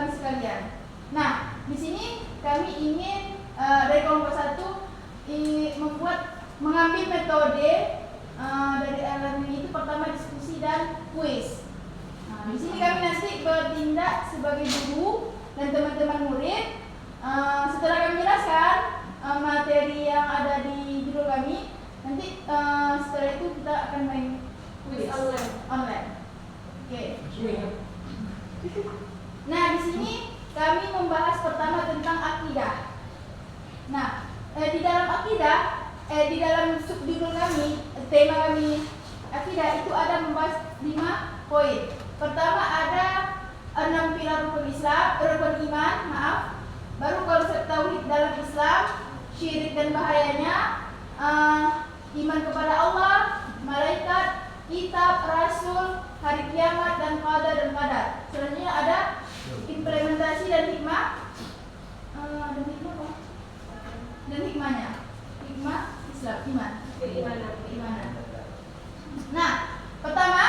kami sekalian. Nah, di sini kami ingin dari kelompok 1 mengambil metode dari e-learning itu pertama diskusi dan kuis. Nah, di sini kami nanti bertindak sebagai guru dan teman-teman murid. Setelah kami jelaskan materi yang ada di judul kami, nanti setelah itu kita akan main kuis online. Oke. Nah, di sini kami membahas pertama tentang akidah. Nah, di dalam akidah, di dalam subjudul kami, tema kami akidah itu ada membahas 5 poin. Pertama ada 6 pilar rukun iman, baru konsep tauhid dalam Islam, syirik dan bahayanya, iman kepada Allah, malaikat, kitab, rasul, hari kiamat dan qada dan qadar. Selanjutnya ada implementasi dan hikmah. Dan hikmahnya. Hikmah Islam, iman. Keimanan. Nah, pertama,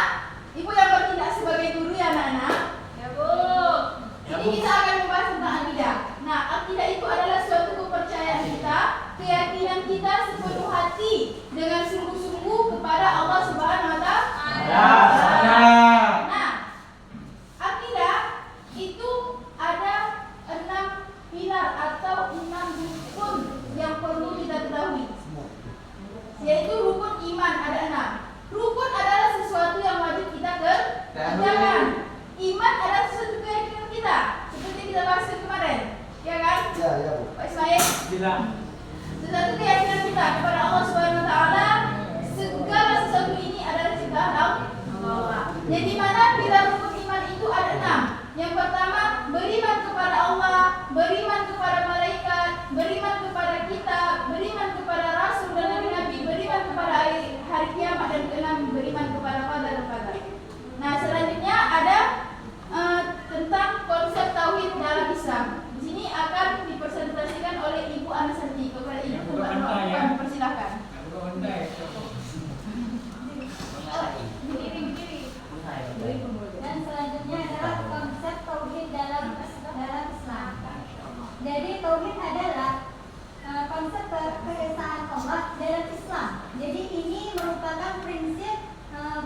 Ibu yang bertindak sebagai guru ya anak-anak. Ya, Bu. Ini kita akan membahas tentang akidah. Nah, akidah itu adalah suatu kepercayaan kita, keyakinan kita sepenuh hati dengan sungguh-sungguh kepada Allah Subhanahu wa Ta'ala. Nah, akidah itu ada 6 pilar atau 6 rukun yang perlu kita ketahui. Yaitu rukun iman ada 6. Rukun adalah sesuatu yang wajib kita kerjakan. Iman adalah sesuatu keyakinan kita, seperti kita bahas kemarin, ya kan? Ya, Bu. Pak Ismail. Tidak. Sesuatu keyakinan kita kepada Allah Subhanahu wa Ta'ala, segala sesuatu ini adalah ciptaan Allah. Jadi mana pilar rukun iman itu ada 6. Yang pertama, beriman kepada Allah, beriman kepada malaikat, beriman kepada kitab, beriman kepada rasul dan nabi-nabi, beriman kepada hari kiamat, dan keenam beriman kepada qadar dan qadar. Nah, selanjutnya ada tentang konsep tauhid dalam Islam. Di sini akan dipresentasikan oleh Ibu Anasanti. Kepada Ibu kami persilakan. Dan selanjutnya adalah konsep tauhid dalam Islam. Jadi tauhid adalah konsep keesaan Allah dalam Islam. Jadi ini merupakan prinsip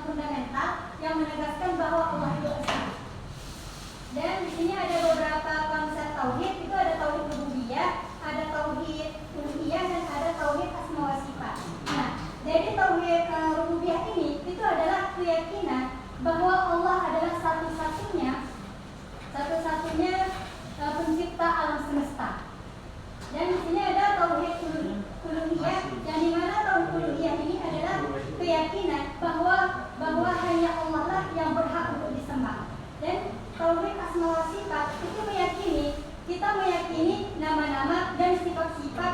fundamental yang menegaskan bahwa Allah itu esa. Dan di sini ada beberapa konsep tauhid. Itu ada tauhid rububiyah, ada tauhid uluhiyah, dan ada tauhid asma wa sifat. Nah, jadi tauhid rububiyah ini itu adalah keyakinan bahwa Allah adalah satu-satunya pencipta alam semesta. Dan di sini ada tauhid uluhiyah, yang dimana tauhid uluhiyah ini adalah keyakinan bahwa hanya Allah lah yang berhak untuk disembah. Dan tauhid asma wa sifat itu kita meyakini nama-nama dan sifat-sifat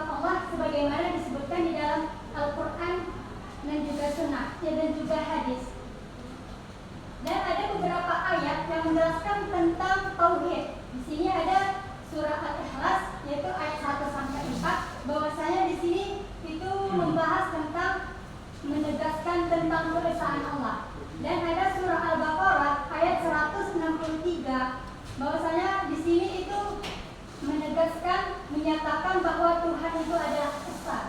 Allah sebagaimana disebutkan di dalam Al-Quran dan juga Sunnah dan juga hadis. Dan ada beberapa ayat yang menjelaskan tentang tauhid. Di sini ada surah Al-Ikhlas, yaitu ayat 1-4, bahwasanya di sini itu membahas tentang menegaskan tentang keesaan Allah. Dan ada surah Al-Baqarah ayat 163, bahwasanya di sini itu menyatakan bahwa Tuhan itu adalah esa.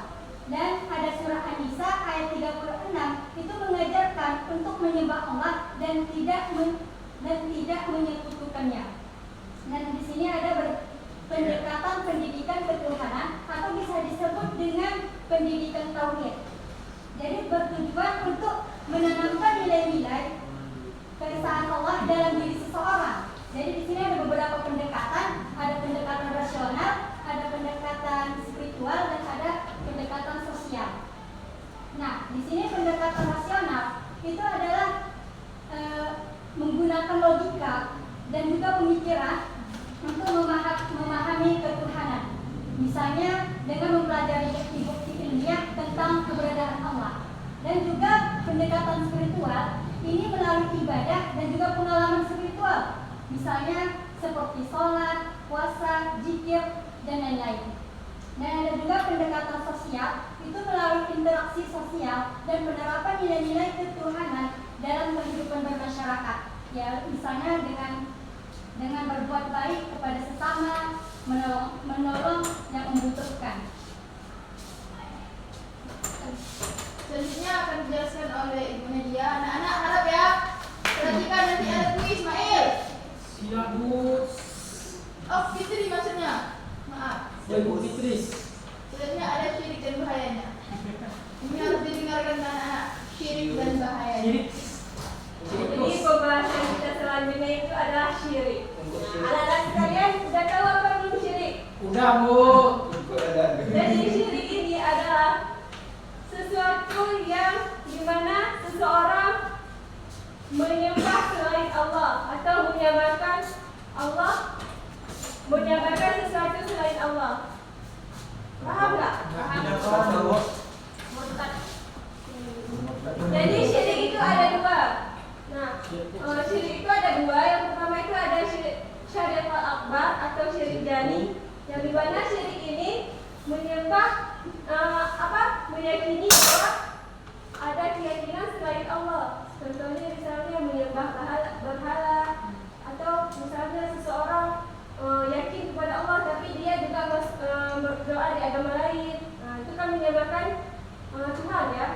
Dan ada surah An-Nisa ayat 36 itu mengajarkan untuk menyembah Allah dan tidak menyekutukannya. Dan di sini ada pendekatan pendidikan ketuhanan atau bisa disebut dengan pendidikan tauhid. Jadi bertujuan untuk menanamkan nilai-nilai keesaan Allah dalam diri seseorang. Jadi di sini ada beberapa pendekatan, ada pendekatan rasional, ada pendekatan spiritual, dan ada pendekatan sosial. Nah, di sini pendekatan rasional itu adalah menggunakan logika dan juga pemikiran untuk memahami ketuhanan. Misalnya dengan mempelajari bukti ilmiah tentang keberadaan Allah. Dan juga pendekatan spiritual ini melalui ibadah dan juga pengalaman spiritual. Misalnya seperti sholat, puasa, zikir, dan lain-lain. Dan ada juga pendekatan sosial, itu melalui interaksi sosial dan penerapan nilai-nilai ketuhanan dalam kehidupan bermasyarakat. Ya, misalnya dengan dengan berbuat baik kepada sesama, menolong yang membutuhkan. Selanjutnya akan dijelaskan oleh Ibu Nadia. Anak-anak harap ya, perhatikan nanti ada kuis Ismail. Siap Bu. Oh, Fitri maksudnya. Maaf. Ya Bu Fitri. Selanjutnya ada syirik dan bahayanya. Ini harus didengarkan anak-anak, syirik dan bahayanya. Syirik. Jadi pembahasan kita selanjutnya itu adalah syirik. Nah, anak-anak sekalian sudah tahu apa belum syirik? Udah Bu. Jadi syirik ini adalah sesuatu yang dimana seseorang menyembah selain Allah atau menyamakan sesuatu selain Allah. Paham nggak? Tidak paham Bu. Jadi syirik itu ada dua. Nah, syirik itu ada dua. Yang pertama itu ada syirik akbar atau syirik jani. Yang dimana syirik ini menyembah meyakini bahwa ada keyakinan selain Allah. Contohnya misalnya menyembah berhala atau misalnya seseorang yakin kepada Allah tapi dia juga berdoa di agama lain. Nah, itu kan menyembahkan Tuhan ya,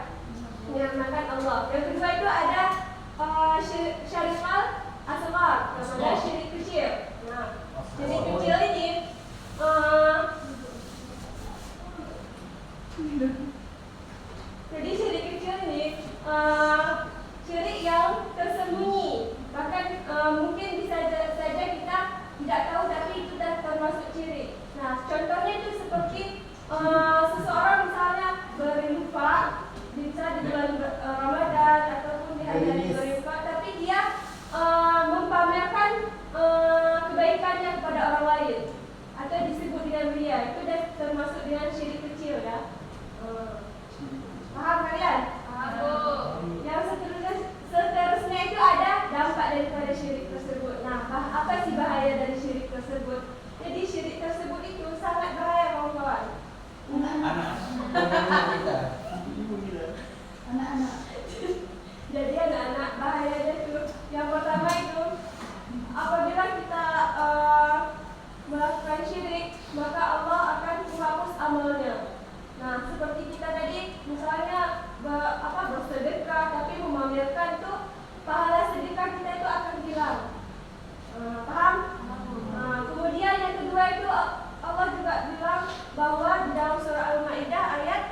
menyembahkan Allah. Yang kedua itu ada syirik asghar, namanya syirik kecil. Nah, syirik kecil ini jadi syirik kecil ini syirik yang tersembunyi. Bahkan mungkin bisa saja kita tidak tahu tapi itu sudah termasuk syirik. Nah, contohnya itu seperti seseorang misalnya berinfak bisa di bulan Ramadan ataupun di hari-hari berinfak, tapi dia mempamerkan kebaikannya kepada orang lain atau disebut dengan ria. Itu sudah termasuk dengan syirik kecil ya. Paham kalian? Paham. Yang seterusnya itu ada dampak daripada syirik tersebut. Nah, apa sih bahaya dari syirik tersebut? Jadi syirik tersebut itu sangat bahaya kawan-kawan. Anak-anak. Jadi anak-anak bahayanya itu yang pertama itu apabila kita melakukan syirik maka Allah akan menghapus amalnya. Nah, seperti kita tadi misalnya bersedekah tapi memamerkan itu pahala sedekah kita itu akan hilang. Paham? Kemudian yang kedua itu Allah juga bilang bahwa di dalam surah Al-Maidah ayat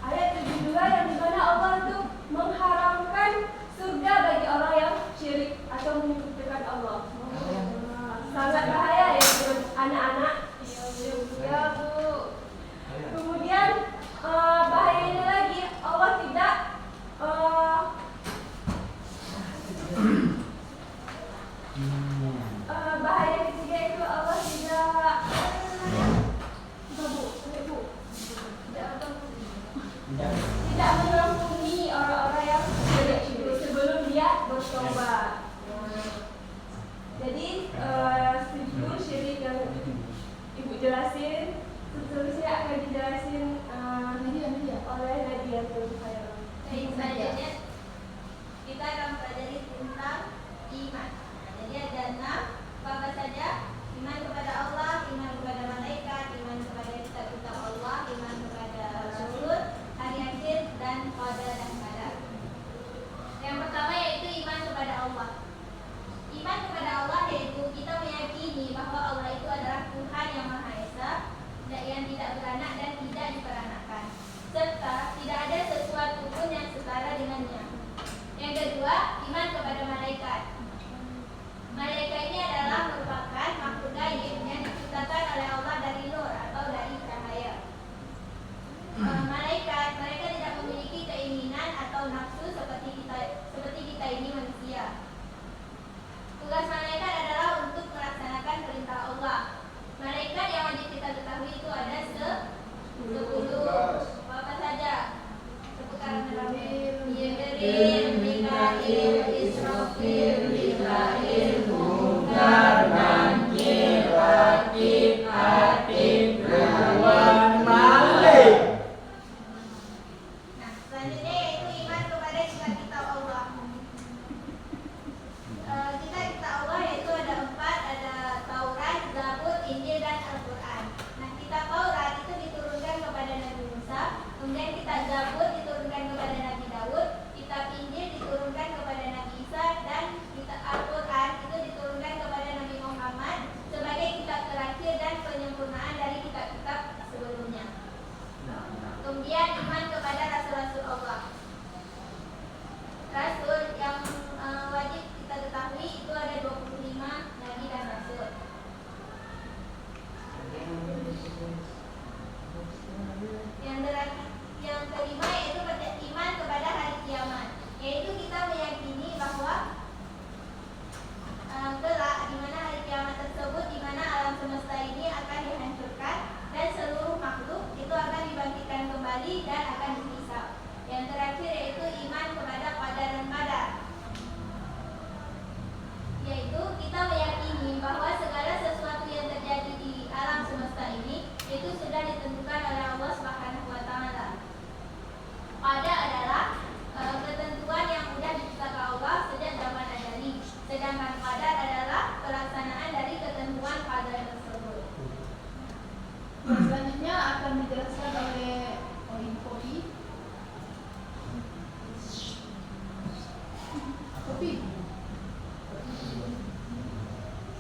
72 yang dimana Allah itu mengharamkan surga bagi orang yang syirik atau menyekutukan Allah. Sangat bahaya ya anak-anak. Ya Bu. Kemudian bahayanya lagi Allah tidak bahaya ketiga itu Allah tidak tidak mengampuni orang-orang yang syirik itu sebelum dia bertobat. Jadi itu syirik yang Ibu jelasin, seterusnya akan dijelasin oleh Nadia Tulkhair. Selanjutnya kita akan pelajari tentang iman. Jadi ada 6 apa saja: iman kepada Allah, iman kepada malaikat, iman kepada kitab-kitab Allah, iman kepada Rasul, hari akhir, dan qadar dan qadar. Yang pertama yaitu iman kepada Allah. Iman kepada Allah yaitu kita meyakini bahwa Allah itu adalah Tuhan yang Maha Esa, yang tidak beranak dan tidak diperanakkan, serta tidak ada sesuatu pun yang setara dengannya. Yang kedua, iman kepada malaikat. Malaikat ini adalah merupakan makhluk gaib yang diciptakan oleh Allah dari nur atau dari cahaya. Malaikat, mereka tidak memiliki keinginan atau nafsu seperti kita ini manusia. Tugas malaikat adalah untuk melaksanakan perintah Allah. Malaikat yang wajib kita ketahui itu ada 10. Apa saja? Sekarang Jibril, Mikail, Israfil, Mikail, Munkar, Nakir, Rakib, Atid, Ridwan, Malik. Nah, selanjutnya yaitu iman kepada kitab-kitab Allah. Sofi.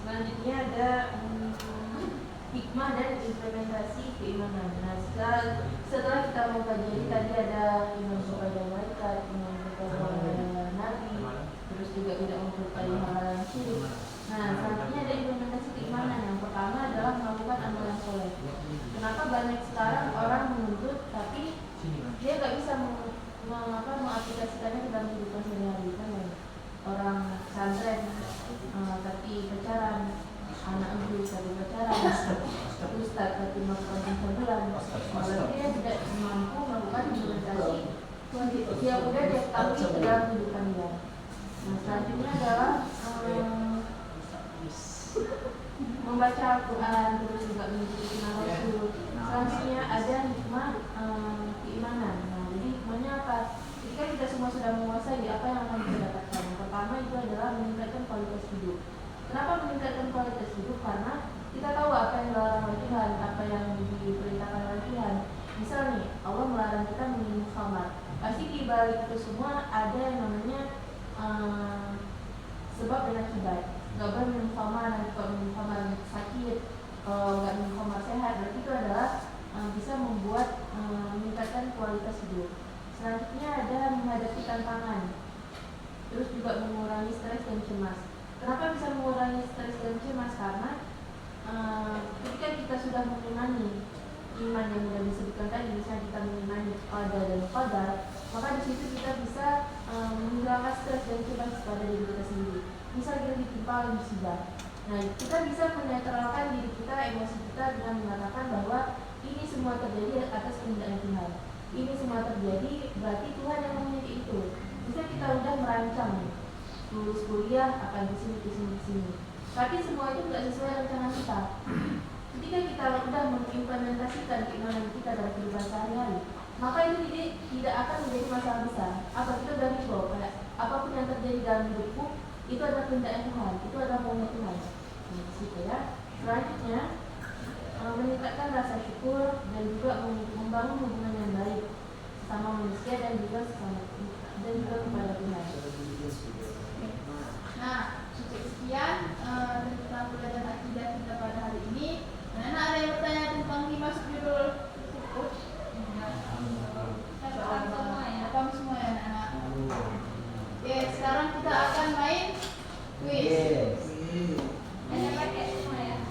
Selanjutnya ada hikmah dan implementasi keimanan. Nah, setelah kita mempelajari tadi ada iman kepada malaikat, iman kepada nabi, terus juga tidak mempercayai hal-hal yang syirik. Nah, selanjutnya ada implementasi keimanan. Yang pertama adalah melakukan amalan soleh. Kenapa banyak sekarang orang menuntut tapi dia nggak bisa mengaplikasikannya ke dalam kehidupan sehari-hari, kan ya? Orang pesantren tapi pacaran, anak guru tapi pacaran, ustaz tapi melakukan pencabulan. Kalau dia tidak mampu melakukan implementasi yang udah dia tahu ke dalam kehidupan dia. Nah, selanjutnya adalah membaca Al-Quran, terus juga mengikuti sunnah Rasul. Selanjutnya ada hikmah keimanan. Nah, jadi hikmahnya apa? Ketika kita semua sudah menguasai apa yang akan kita dapatkan. Yang pertama itu adalah meningkatkan kualitas hidup. Kenapa meningkatkan kualitas hidup? Karena kita tahu apa yang dilarang oleh Tuhan, apa yang diperintahkan oleh Tuhan. Misal nih, Allah melarang kita minum khamar. Pasti di balik itu semua ada yang namanya sebab dan akibat. Gak boleh minum khamar, nanti kalau minum khamar sakit, kalau nggak minum khamar sehat. Berarti itu adalah bisa membuat meningkatkan kualitas hidup. Selanjutnya ada menghadapi tantangan, terus juga mengurangi stres dan cemas. Kenapa bisa mengurangi stres dan cemas? Karena ketika kita sudah mengimani iman yang sudah disebutkan tadi, misalnya kita mengimani qadar dan qadar, maka di situ kita bisa menghilangkan stres dan cemas pada diri kita sendiri. Misal kita ditimpa oleh musibah, nah kita bisa menetralkan diri kita, emosi kita dengan mengatakan bahwa ini semua terjadi atas kehendak Tuhan. Ini semua terjadi berarti Tuhan yang memiliki itu. Bisa kita udah merancang lulus kuliah akan kesini. Tapi semua itu tidak sesuai rencana kita. Ketika kita sudah mengimplementasikan keimanan kita dalam kehidupan sehari-hari, maka itu tidak akan menjadi masalah besar. Apa kita sudah tahu kayak apapun yang terjadi dalam hidupku itu adalah kehendak Tuhan, itu adalah maunya Tuhan. Nah, situ ya. Selanjutnya meningkatkan rasa syukur dan juga membangun hubungan yang baik sama manusia dan juga kepada Tuhan. Nah, cukup sekian tentang pelajaran akidah kita pada hari ini. Nah, ada yang bertanya tentang masuk judul cukup? Paham semua ya, anak-anak? Oke, sekarang kita akan main quiz. Ada pakai semua ya?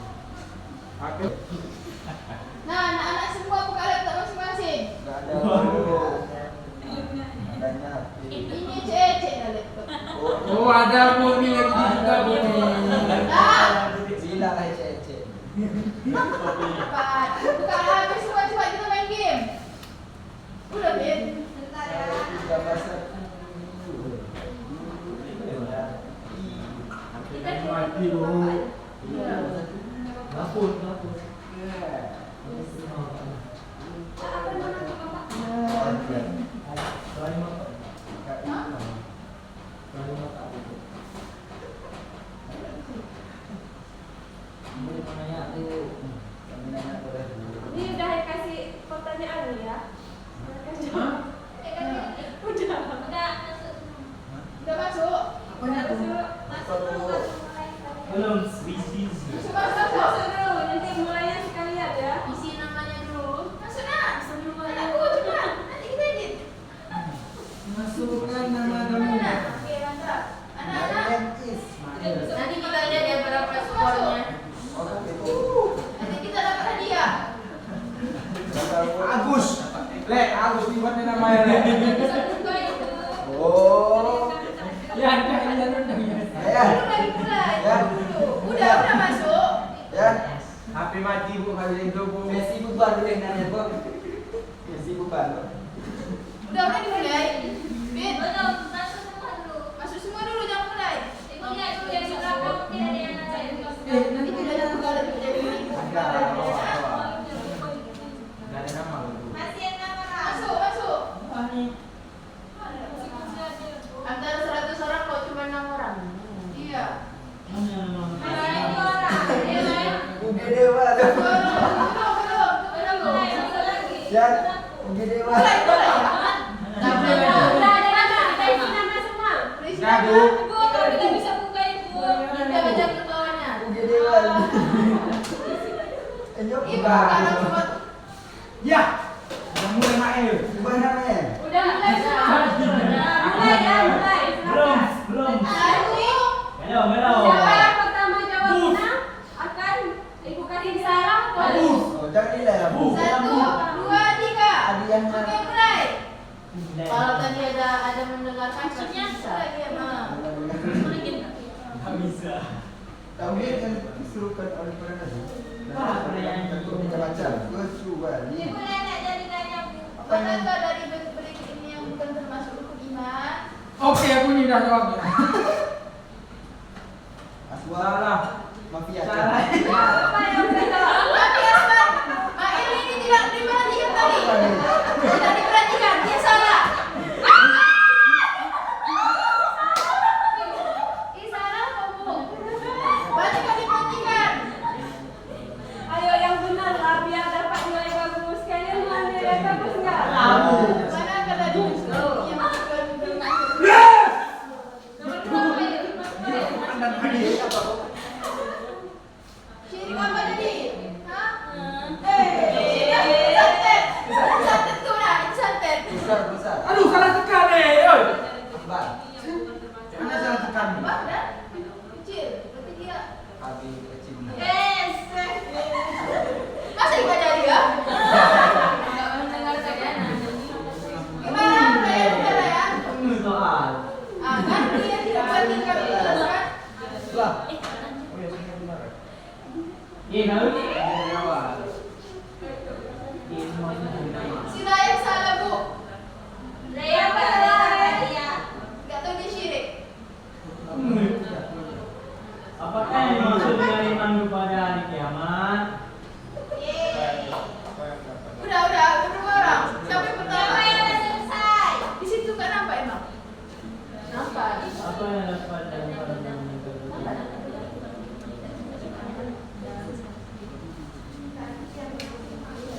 Nah, anak-anak semua buka laptop masing-masing. Gak ada. Adanya HP. Ini cek dah laptop. Oh, ada pun ni lagi juga pun ni. Dah. Bila lah ecek-ecek. Cepat. Buka HP semua, cepat kita main game. Udah, Bin. Bentar ya. Tiga bahasa. Kita Mati dulu. dulu. Iya. Lapor. Apa nama tuh Bapak? Ini udah kasih pertanyaan ya? Udah masuk. Udah masuk. Masuk dulu. Belum species. Masuk. Nanti mulainya sekalian ya. Isi namanya dulu. Masuk nak. Aku cepat. Nanti kita edit. Masukkan nama kamu. Oke, mantap. Anak-anak. Nanti kita lihat ya berapa skornya. Nanti kita dapat hadiah. Agus. Agus di mana namanya Le? Oh. Ya, undang ya. Ya. Belum lagi mulai. Ya. Udah masuk. Ya. HP mati Bu kali itu Bu. Messi bubar dulu yang nanya, Bu. Messi bubar. Udah dimulai. Bin, Belum, masuk semua dulu. masuk semua dulu, jangan mulai. Ibu lihat dulu yang di belakang mungkin ada yang nanya. Nanti kita ada buka lagi jadi ini. Ada. Enggak ada nama Bu. Masih yang nama Ram. Masuk. Ani. Antara 100 orang kok cuma 6 orang. Iya. Mana nama? Masih yang 2 orang. Ayo main. Uge Dewa. Belum mulai, masuk lagi. Ya. Uge Dewa. Mulai. Udah ada nama, kita isi nama semua. Nah, Bu. Bu, tapi nggak bisa buka ibu. Kita baca ke bawahnya. Udah dewan. Ayo Ibu buka. karena cuma Ya. Udah mulai main. Buka namanya. Udah mulai semua. Mulai ya, mulai. Belum, Silakan. belum. satu. Belum. Siapa yang pertama jawab benar akan ibu kasih salam. Oh, jangan nilai lah, Bu. 1, 2, 3. Hadiahnya. Oke, mulai. Kalau tadi ada mendengarkan Maksudnya? bisa dia mah. Nggak bisa. Tahu dia kan disuruhkan oleh para nabi. Wah, perayaan Tentu kita baca. Kecuali Ibu nenek jadi nanya bu. Manakah dari berikut ini yang bukan termasuk rukun iman? Oke, aku ini udah jawabnya. aswa Salah. mafia. Salah. Apa yang benar? Tapi Asman, ini tidak diperhatikan tadi. Tidak diperhatikan, dia salah. Ih, salah kamu. Berarti kan diperhatikan. Ayo yang benar lah biar dapat nilai bagus. Kalian mau nilai bagus nggak? Kamu. Manakah dari yang bukan termasuk? Nomor 2 ayo. Dan hadiah apa? Syirik apa tadi? Hah? Syirik santet. Santet tuh nah, itu santet. Besar. Aduh, salah tekan nih. Oi. Bang. Mana salah tekan? Bah, dan kecil. Berarti dia Abi kecil. Yes. masa ibadah dia? Nggak mendengarkan ya. Gimana? Udah ya, udah ya. Soal. Ah, kan dia tidak perhatikan menjelaskan. Lah. Tahu ni? Jawab. Semuanya nama. Si Ryan salah bu. Saya apa salah ya? Gak tahu dia syirik. Apakah yang dimaksud dengan iman kepada hari kiamat? Udah berdua orang. Siapa yang pertama? Siapa yang udah selesai? Di situ kan nampak emang. Nampak. Apa yang dapat dari pandangan itu?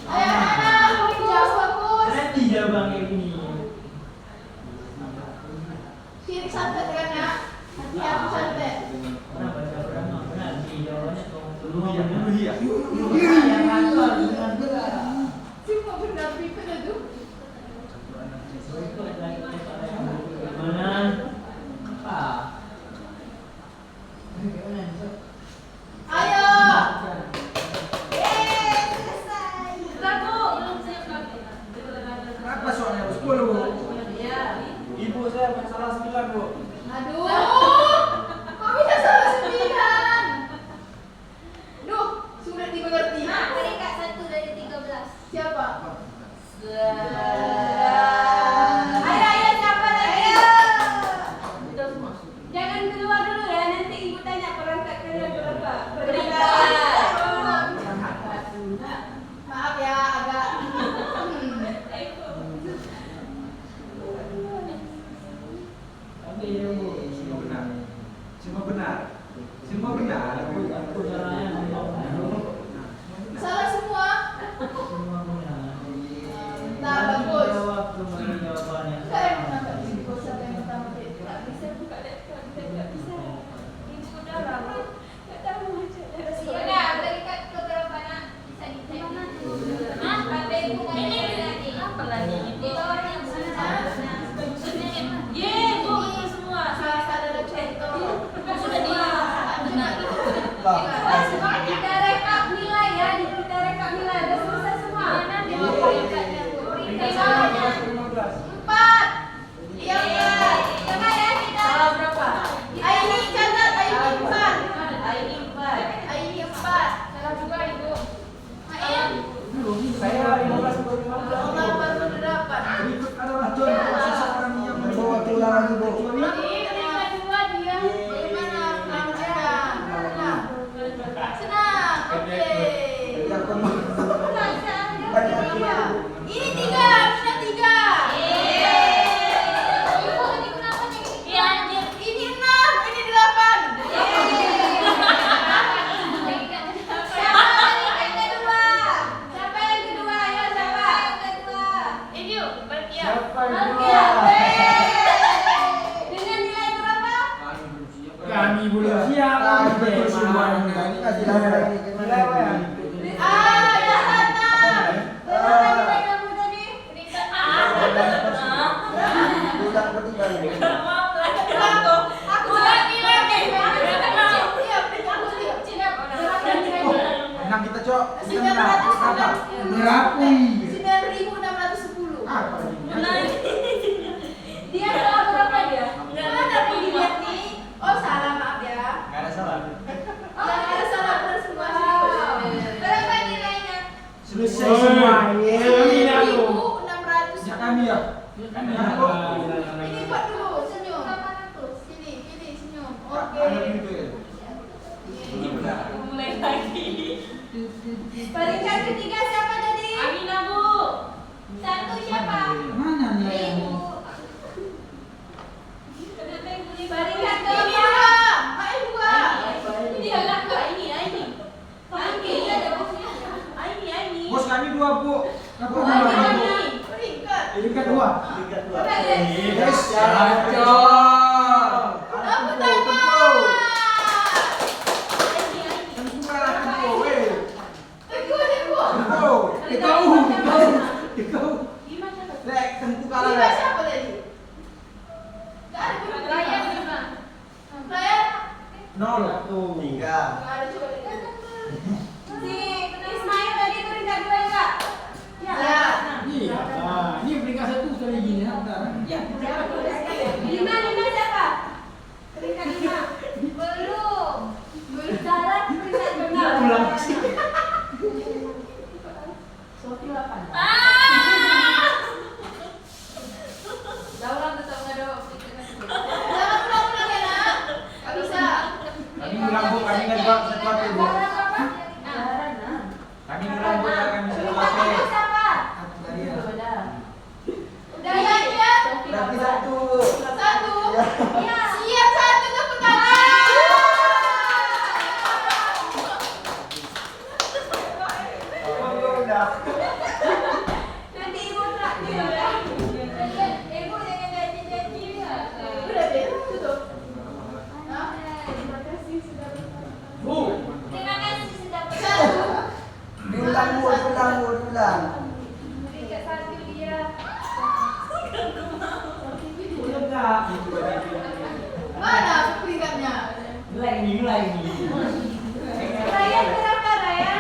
Ayo anak, jawab bagus. Nanti jawaban kayak gini. Syirik santet kan ya? Nanti aku santet. Pernah baca pernah pernah di jawabannya tolong Uluhiyah. yang aku harus dengan benar. Semua benar pikir itu. Mana? Apa? Ayo. Berapa soalnya? 10. Ibu saya salah 9, Bu. Aduh. Kok bisa salah 9? Duh, sulit dimengerti. Nah, peringkat 1 dari 13. Siapa? Ayo siapa lagi? Kita semua. Jangan keluar dulu ya, nanti ibu tanya perangkat kalian berapa. Maaf ya, agak. Oke, ya, Bu. Semua benar. Semua benar. Semua benar. Aku salahnya Salah semua. semua benar. Nah, bagus. Jawab kembali jawabannya. Sekarang kenapa di sini kok siapa yang pertama? Nggak bisa buka laptop, kita nggak bisa. Ibu udah lama, nggak tahu baca. Sudah, peringkat keberapa nak? Bisa dicek. Hah? Sampai ibu nggak ada lagi. Apa lagi? Di bawahnya mana? Bagus semua. Salah adalah contoh. Sudah di Lah. Kita rekap nilai ya, kita rekap nilai. Udah selesai semua. Di bawah peringkatnya. Di bawahnya. 4. Iya, Pak. Coba ya kita. Salah berapa? Aini catat, Aini 4. Aini 4. Salah juga Ibu. Ain. Saya 15 baru 15. Allah baru 8. Berikut adalah contoh seseorang yang membawa keluaran ibu. Ini peringkat 2 dia. Bagaimana? Selamat datang. Kami belum siap. Ini kasih lapar ini. Nilai apa ya? Ya Tanam. Berapa nilai kamu tadi? Ulang ketiga ini. Aku sudah nilai. Iya, aku lihat. Berapa nilainya? Menang kita, Cok. Kita menang. 910. Berapa? 9.610. Apa lagi? Dia salah berapa dia? Mana aku lihat nih? Oh salah, maaf ya. Enggak ada salah. Yang ada salah benar semua. Berapa nilainya? Selesai semua. Kami dah lu. 9.600. Ya kami ya. Kami Ini buat dulu, senyum. Pilih, senyum. Oke. Ada gitu ya. Mulai lagi. Peringkat ketiga siapa tadi? Amina Bu. Satu siapa? Mana nih? Ibu. Kenapa yang beli Peringkat barang? keempat. Hai dua. Ini agak enggak ini. Ini ada bosnya. Ini. Bos kami 2, Bu. Apa Hai, dua? hai. Peringkat. Peringkat 2. Yes, Cocok. Tepuk tangan. Tentu kalah tempo, weh. Teguh. Kau. Lek, tentu kalah. Lima siapa tadi? Gak ada peringkat. Raya 5. Raya? 0. 3. Gak ada coba lihat. Si Ismail tadi peringkat 2 enggak? Ya. Iya. Nah, ini peringkat 1 sekali gini, bentar. Ya. 5 siapa? Peringkat 5. Belum. Zara peringkat berapa? Pulang. Sofi 8. Daulah tetap enggak ada Jangan ulang-ulang ya nak. Gak bisa. Kami ulang, Bu. Kami enggak jawab satu HP, Bu. Zara berapa? Kami ulang, Bu. Kami satu Peringkat HP. 1 siapa? Udah ya? Berarti 1. Satu. Iya. Siap satu tepuk tangan. Oh, udah. Nanti ibu traktir ya. Ibu jangan janji-janji ya. Udah deh, tutup. Nah, terima kasih sudah bersama. Bu. Terima kasih sudah Satu. Diulang, Bu. Diulang. Peringkat 1 dia. Enggak. Mana peringkatnya? Mulai ini. Raya berapa Raya?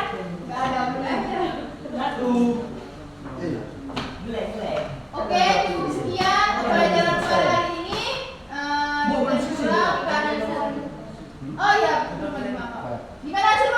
Gak ada peringkatnya. 1. Eh. Oke, cukup sekian pembelajaran pada hari ini. Bu, belum Kita selesai. pulang karena oh ya, belum ada maaf. Gimana hasil